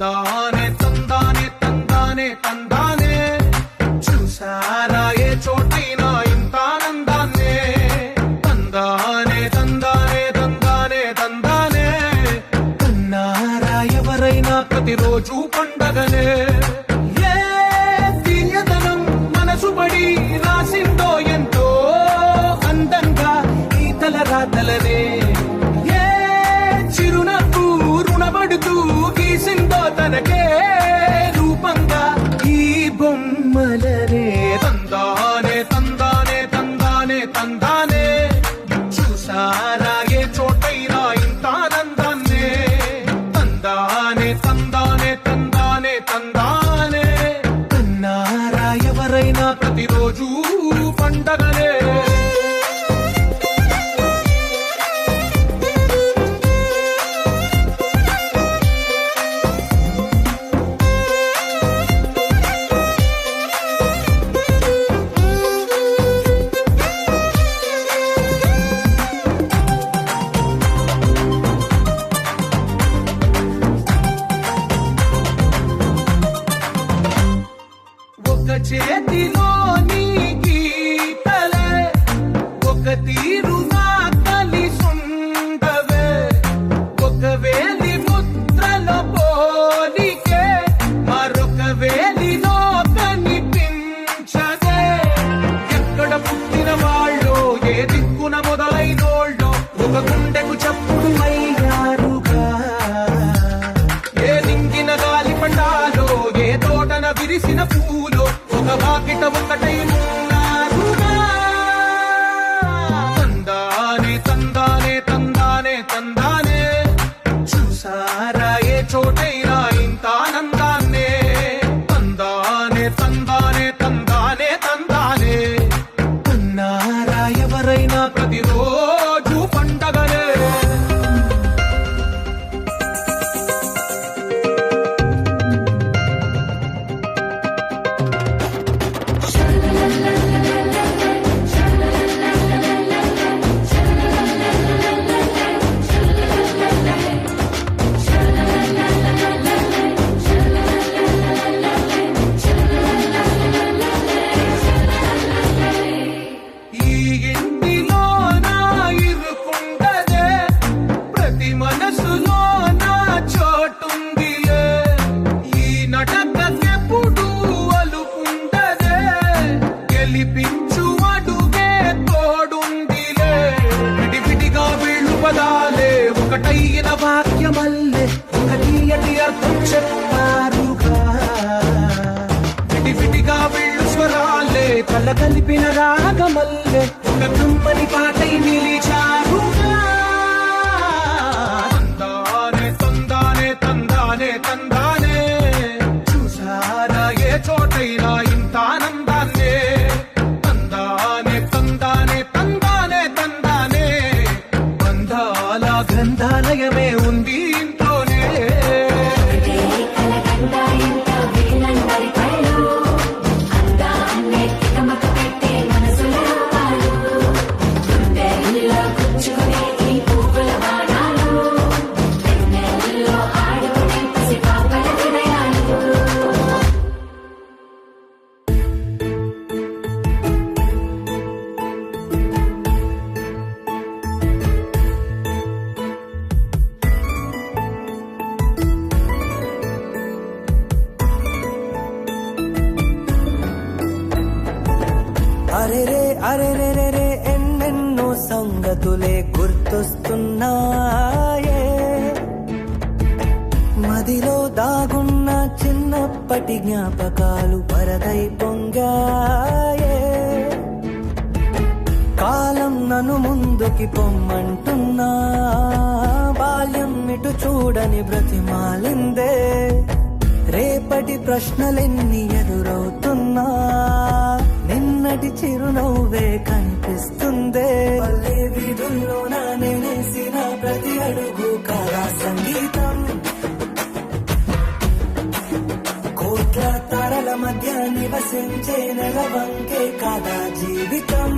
తందానే తందానే తందానే తందానే చూసారా ఏ చోటైనా ఇంత ఆనందాన్నే తందానే తందానే తందానే తందానే కన్నారా ఎవరైనా ప్రతిరోజు పండగనే ఏ తీయదనం మనసు పడి రాసిందో ఎంతో అందంగా ఈ తలరాతలనే ఏ చిరునవ్వు రుణపడుతూ గీసిందో తనకే రూపంగా ఈ బొమ్మలనే తందానే తందానే తందానే తందానే చూసారా ఏ చోటైనా ఇంత ఆనందాన్నే తందానే తందానే తందానే తందానే కన్నారా ఎవరైనా ప్రతిరోజు పండగనే ఒక చేతిలో నీ గీతలే ఒక తీరుగా కలిసుండవే ఒక వేలి ముద్రల పోలికే మరొక వేలిలో కనిపించదే ఎక్కడ పుట్టిన వాళ్ళో ఏ దిక్కున మొదలైనోళ్ళో ఒక గుండెకు చప్పుడు అయ్యారుగా ఏ దింగిన గాలి పండాలో ఏ తోటన విరిసిన పూలో ఒక వాకిట ఒకటై ఉన్నారుగా తందానే తందానే తందానే తందానే చూసారా ఏ చోటైనా ఇంత ఆనందాన్నే తందానే తందానే తందానే తందానే కన్నారా ఎవరైనా ప్రతిరోజు పండగనే ఈ ఇంటిలో నా ఇరుకుండదే ప్రతి మనసులో నా చోటుందిలే ఈ నటకెప్పుడు అలుకుండదే గెలిపించు అడుగే తోడుందిలే విడివిడిగా వీళ్ళు పదాలే ఒకటైన వాక్యమల్లే ఒక తీయటి అర్థం చెప్పారుగా విడివిడిగా వీళ్ళు స్వరాలే కళ్ళ కలిపిన రాగమల్లే ఒక కమ్మని పాటై నిలిచారుగా తందానే తందానే తందానే తందానే చూసారా ఏ చోటైనా ఇంత ఆనందాన్నే తందానే తందానే తందానే తందానే బంధాల గ్రంథాలయమే ఉంది ఇంట్లోనే అరే రే ఎన్నెన్నో సంగతులే గుర్తొస్తున్నాయే మదిలో దాగున్న చిన్నప్పటి జ్ఞాపకాలు వరదై పొంగాయే కాలం నన్ను ముందుకి పొమ్మంటున్నా బాల్యం ఇటు చూడని బ్రతిమాలిందే రేపటి ప్రశ్నలెన్ని ఎదురవుతున్నా నిన్నటి చిరునవ్వే కనిపిస్తుందే పల్లె వీధుల్లో నా నేనేసిన ప్రతి అడుగు కళా సంగీతం కోట్ల తరల మధ్య నివసించే నెలవంకే కదా జీవితం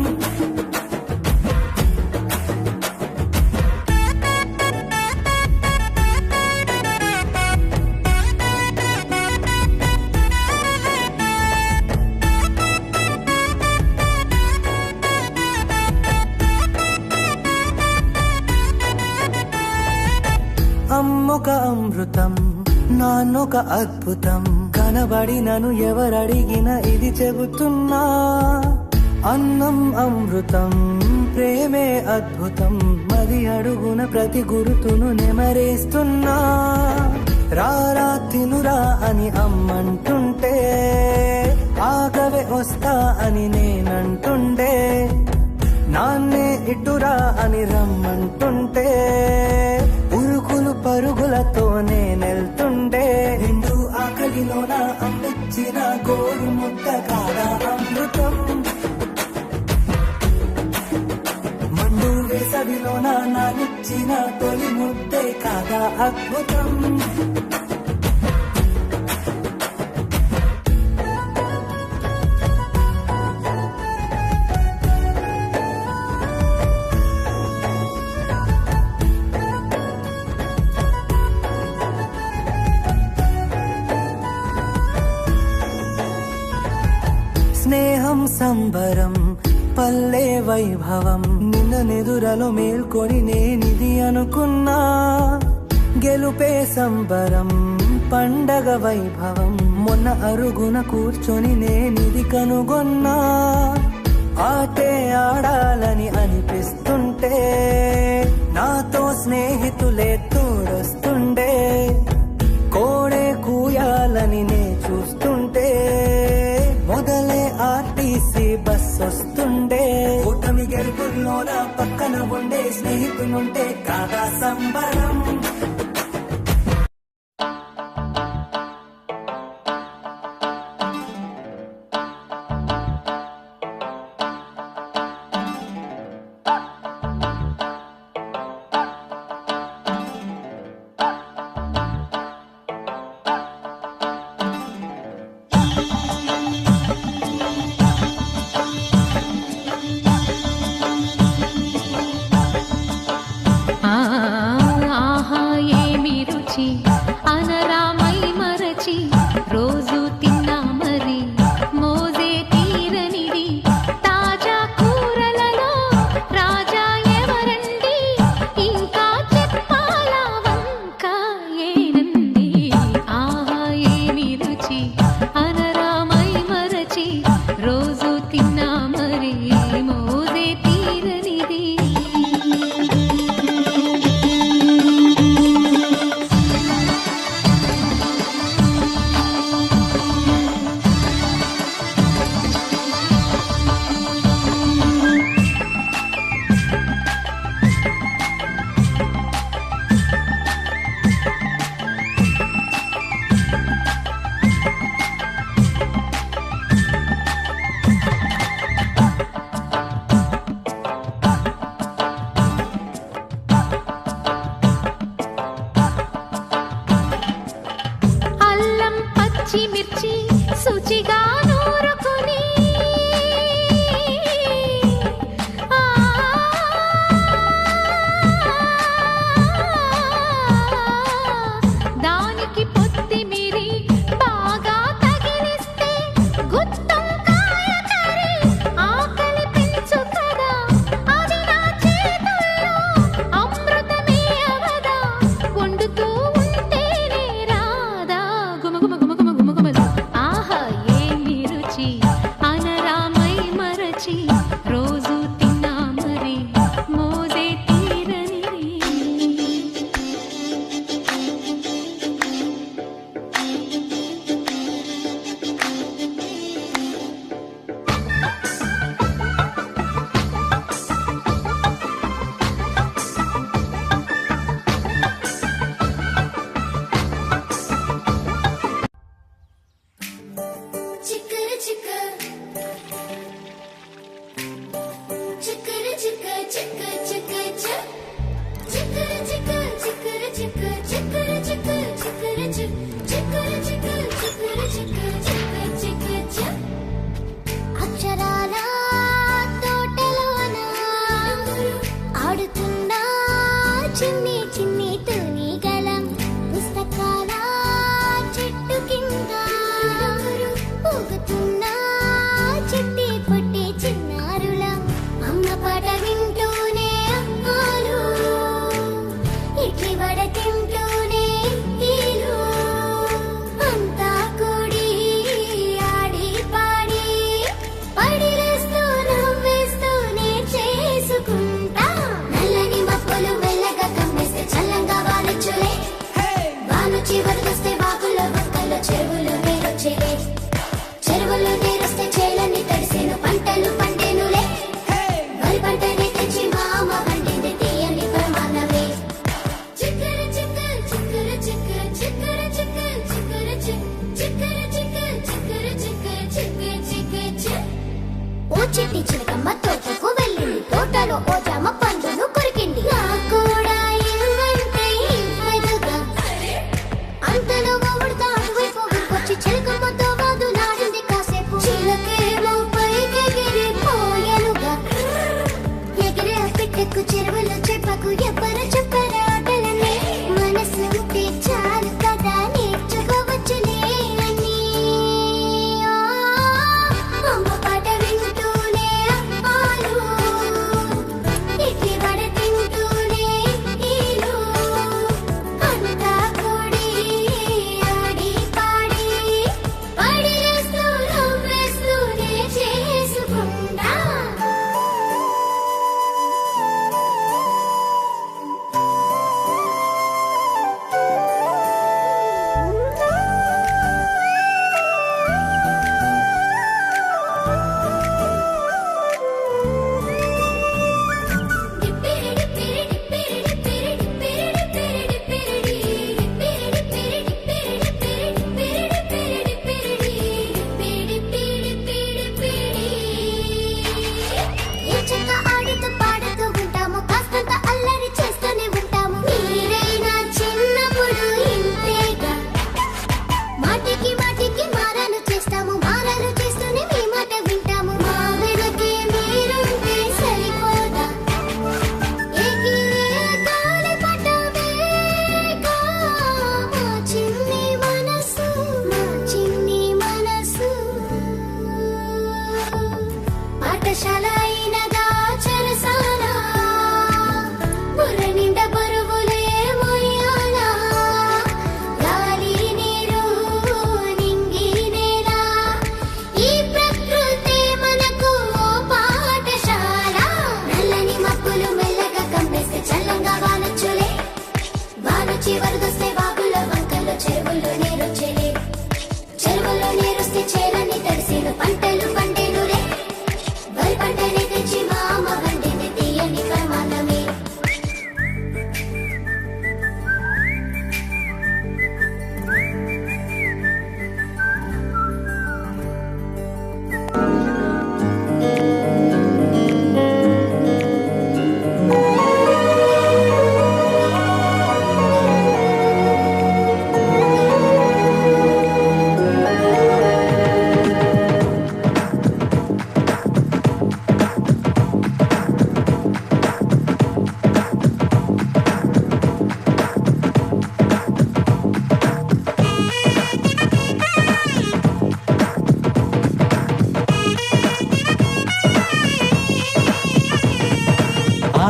అమృతం నాన్నొక అద్భుతం కనబడినను ఎవరడిగినా ఇది చెబుతున్నా అన్నం అమృతం ప్రేమే అద్భుతం మరి అడుగున ప్రతి గురుతును నెమరేస్తున్నా రారా తినురా అని అమ్మంటుంటే ఆగవే వస్తా అని నేనంటుండే నాన్నే ఇటురా అని రమ్మంటుంటే ఉరుకులు పరుగులతో నేనెళ్తుండే నిండు ఆకలిలోన అమ్మిచ్చిన గోరు ముద్ద కాదా అమృతం మండు వేసవిలోన నానిచ్చిన తొలి ముద్దే కాదా అద్భుతం స్నేహం సంబరం పల్లె వైభవం నిన్న నెదురలో మేల్కొని నేనిది అనుకున్నా గెలుపే సంబరం పండగ వైభవం మొన్న అరుగున కూర్చొని నేనిది కనుగొన్నా ఆటే ఆడాలని అనిపిస్తుంటే నాతో స్నేహితులే తోడొస్తుండే కోడే కూయాలని నే చూస్తుంటే మొదలే ఆర్టీసీ బస్ వస్తుండే కూటమి గెలుపుల్లోన పక్కన ఉండే స్నేహితునుంటే కాదా సంబరం ఆహా ఏమి రుచి అనరామై మరచి రోజు తిన్నా మరి మోజే తీరనిది తాజా కూరలలో రాజా ఎవరండి ఇంకా చెప్పాలా వంక ఏనంది ఆహా ఏమి రుచి అనరామై మరచి రోజు తిన్నా మరి మోజే తీరనిది అల్లం పచ్చిమిర్చి శుచిగా నూరుకుని దానికి పొత్తిమిరి బాగా తగిలిస్తే గుత్తొంకాయ కర్రీ ఆకలి పెంచు కదా అది నా చేతుల్లో అమృతమే అవదా వండుతూ ఉంటేనే రాదా గుమ గుమ గుమ గుమ గుమ గుమలు ఆహా ఏమి రుచి అనరామై మరచి రోజు తిన్నా మరి మోజే తీరనిది చిక్కర చిక్క చిక్కర చిక్క చిక్క చిక్క చిక్కర చిక్క చిక్కర చిక్క చిక్కర చిక్క చిక్కర చిక్కర చిక్క చిక్కర చిక్క చిక్క చిక్క అక్షరాల తోటలోన ఆడుతున్న చిన్ని చిన్ని తూనిగలం పుస్తకాల చెట్టు కింద ఊగుతున్న చిట్టి పొట్టి చిన్నారులం అమ్మ పాట వింటూనే అమ్మాలు ఇడ్లీ వడ తింటూనే ఈ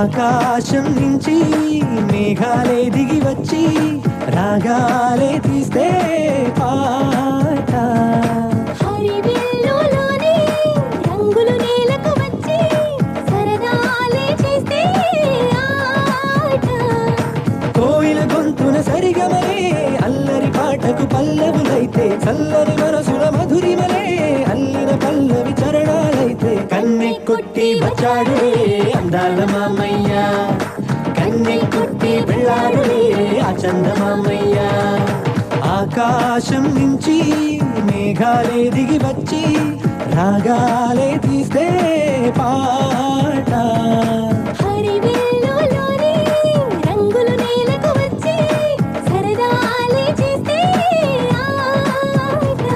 ఆకాశం నుంచి మేఘాలే దిగి వచ్చి రాగాలే తీస్తే పాట. హరివిల్లులోని రంగులు నేలకు వచ్చి సరదాలే చేస్తే ఆట. కోయిల గొంతున సరిగమలే అల్లరి పాటకు పల్లవులైతే చల్లని మనసుల మధురిమలే అల్లిన పల్లవి చరణాలైతే కన్నె కొట్టి వచ్చాడులే అందాల మామయ్య, కన్నె కొట్టి వెళ్ళాడులే ఆ చందమామయ్య. ఆకాశం నుంచి మేఘాలే దిగి వచ్చి రాగాలే తీస్తే పాట. హరివిల్లులోని రంగులు నేలకు వచ్చి సరదాలే చేస్తే ఆట.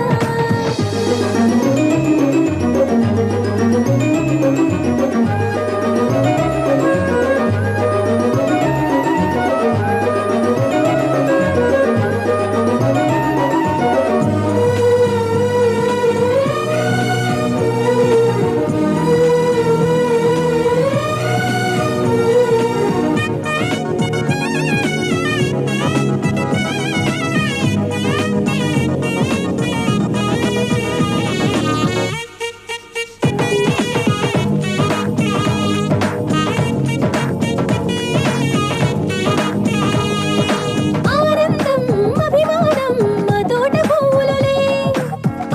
ఆనందం అభిమానం మా తోట పువ్వులులే,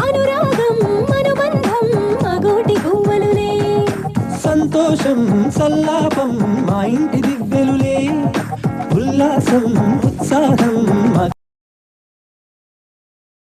అనురాగం అనుబంధం మా గోటి గువ్వలులే. సంతోషం సల్లాపం మా ఇంటి దివ్వెలులే, ఉల్లాసం ఉత్సాహం మా